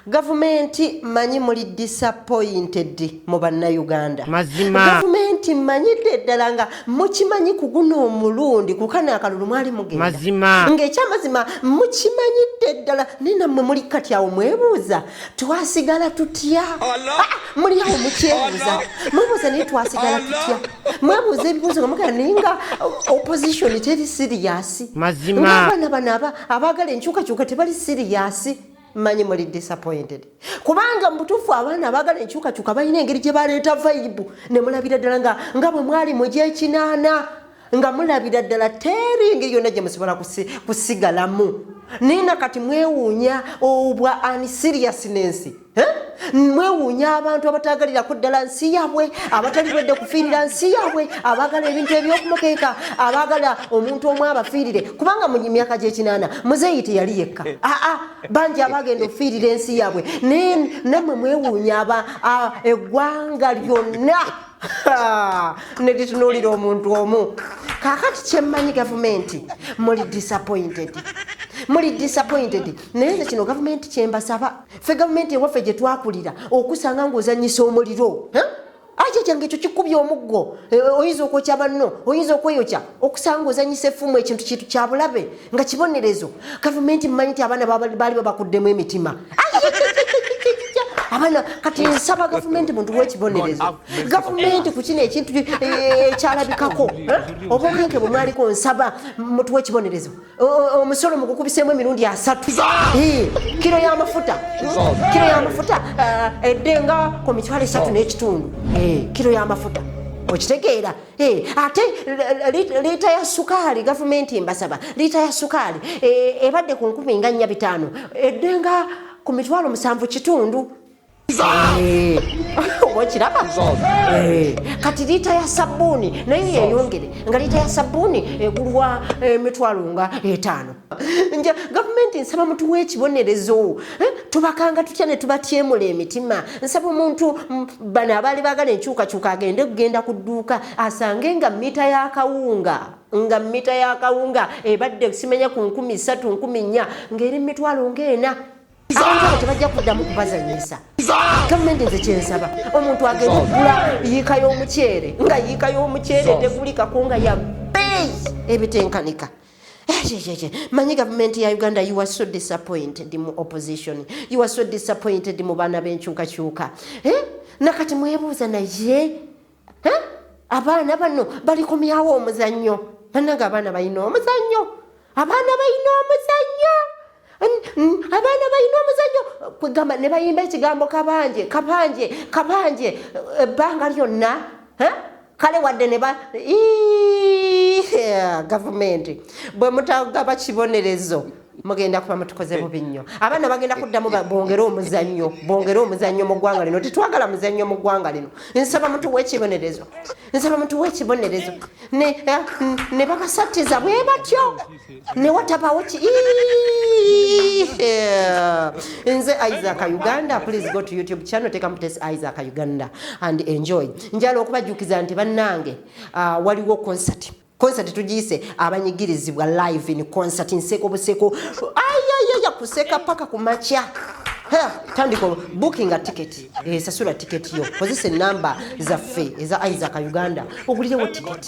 Government manyi muli disappointed mu Bannayuganda. Mazima. Government manyidde ddala nga mukimanyi ku guno omulundi ku kana akalulu mwali mugenda. Mazima. Ng'ekyamazima mukimanyidde ddala ne nammwe muli kati awo mwebuuza twasigala tutya? Muli awo mukyebuuza mwebuuza naye twasigala tutya? Mwebuuza ebibuuzo nga mugamba naye nga opposition teri serious. Mazima. Ng'abaana bano abaagala enkyukakyuka tebali serious. Manyi muli disappointed kubanga mbutufu abaana abaagala enkyukakyuka balina engeri gye baleeta vibe ne mulabira ddala nga bwe mwali mu gy'ekinaana nga mulabira ddala teri engeri yonna gye musobola kusigalamu. Nina kati mwewuunya obwa unseriousness. Mwewuunya abantu abatagalira kuddala nsi yaabwe, abatalibadde kufiirira nsi yaabwe, abaagala ebintu ebyokumukeeka, abaagala omuntu omu abafiirire. Kubanga mu myaka gy'ekinaana muzeeyi teyali yekka. Bangi abagenda okufiirira ensi yaabwe. Nammwe mwewuunya eggwanga lyonna ne litunuulira omuntu omu. Kaakati kyemmanyi gavumenti muli disappointed. Muli disappointed. Naye nze kino gavumenti kyembasaba. Ffe gavumenti ewaffe gye twakulira okusanga ng'ozannyisa omuliro. Aje kyange ekyo kikubye omuggo. Oyinza okwokya banno, oyinza okweyokya. Okusanga ozannyisa effumu ekintu kitu kya bulabe nga kibonerezo. Gavumenti mmanyi nti abaana baali babakuddemu emitima. Abana kati nsaba gavumenti muntu w'ekibonerezo. Gavumenti ku kino ekintu ekyalabikako obunkenke bwe mwaliko nsaba muntu w'ekibonerezo. Omusolo mugukubiseemu emirundi 3. Kiro y'amafuta eddenga ku mitwalo 3 n'ekitundu. Kiro y'amafuta okitegeera. Ate liita ya sukaali gavumenti mbasaba liita ya sukaali ebadde ku 14,500 eddenga ku mitwalo 7 kitundu. Wakiraba? Kati liita ya sabbuuni nayo yeeyongere nga liita ya sabbuuni egulwa emitwalo nga 5. Nja gavumenti nsaba muntu w'ekibonerezo. Tubakanga tutya ne tubatyemula emitima. Nsaba omuntu bano abaali baagala enkyukakyuka agende kugenda ku dduuka asange nga mita y'akawunga ebadde simenya ku 3,000 4,000 ng'eri mitwalo ng'ena. Abantu abo tebajja kuddamu kubazanyisa. Gavumenti nze kyensaba omuntu agenda okugula yiika y'omuceere nga yiika y'omuceere tegulikako nga ya bbeeyi ebitenkanika. Manyi gavumenti ya Uganda, you are so disappointed mu opposition. You are so disappointed mu baana b'enkyukakyuka. Nakati mwebuuza naye abaana bano balikomyawo omuzannyo. Bannange abaana balina omuzannyo. Abaana kwegamba ne bayimba ekigambo kabanje ebbanga lyonna kale wadde ne ba gavumenti bwe mutagaba kibonerezo mugenda kuba mutukoze bubi nnyo. Abaana bagenda kuddamu bongere omuzannyo mu ggwanga lino. Tetwagala muzannyo mu ggwanga lino. Nsaba muntu w'ekibonerezo ne babasattiza bwe batyo ne watabawo nze Isaac Uganda. Please go to YouTube channel, take up Isaac Uganda and enjoy. Njala okubajjukiza nti bannange waliwo concert tugiyise abanyigirizibwa live in concert nseko buseko kuseka paka kumacha. Tandika booking a ticket. Sasula ticket yo. Kozesa namba zaffe eza Isaac Uganda. Ogulirewo ticket.